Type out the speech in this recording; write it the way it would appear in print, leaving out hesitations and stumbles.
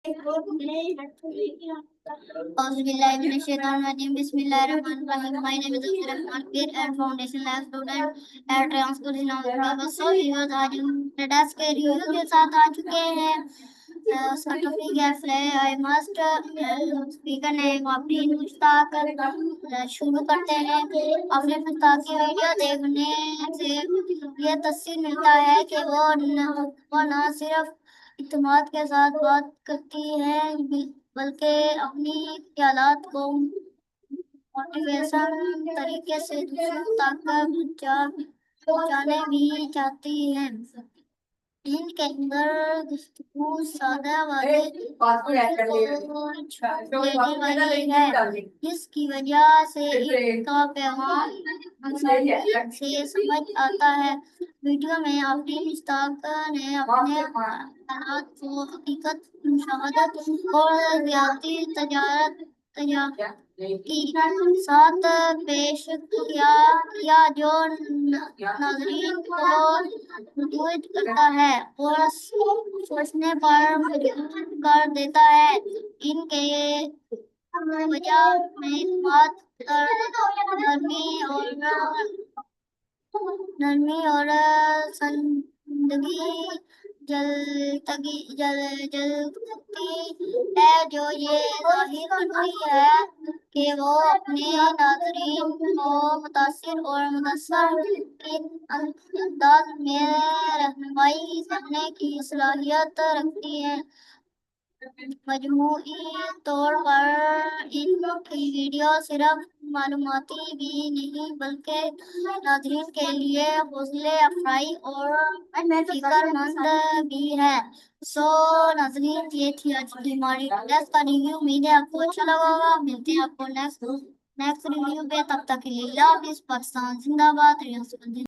Auzubillahiminash-shaytanir-rajim. Bismillahir-rahmanir-rahim. My name is Abdul Rahman Pir and Foundation Lab student at Rayyan School in Navadvip. So viewers, आज हम TEDx के review के साथ आ चुके हैं। उसका टॉपिक है आई मस्ट स्पीकर ने अपनी मुश्ताक शुरू करते हैं। अपने मुश्ताक की वीडियो देखने से ये तस्वीर मिलता है कि वो न सिर्फ इत्मीनान के साथ बात करती है बल्कि अपनी ख्यालात को मोटिवेशन तरीके से दूसरों तक पहुंचाने भी चाहती है। इनके अंदर गुफ्तगू सादा वाले वाली है, जिसकी वजह से इनका पैगाम आसानी से समझ आता है। वीडियो में अपनी मुश्ताक ने अपने हालात को हकीकत, मुशाहदत और ज़ियाती तजारत की साथ पेश किया जो नाज़रीन को मदद करता है और सोचने पर मजबूर कर देता है। इनके वजह में बात नरमी और जलती है, जो ये जाहिर करती है कि वो अपने नाज़रीन को मुतासिर और मुतासर किन अंदाज में रहनुमाई करने की सलाहियत रखती है। मजमूई तौर पर इनकी वीडियो सिर्फ मालूमाती भी नहीं बल्कि नाज़रीन के लिए हौसले अफजाई और फिक्रमंद भी है। नाज़रीन, ये थी आज की हमारी टेस्ट का रिव्यू। उम्मीद है आपको अच्छा लगा होगा। मिलते हैं आपको नेक्स्ट रिव्यू पे। तब तक के लिए अल्लाह हाफिज़। पाकिस्तान जिंदाबाद।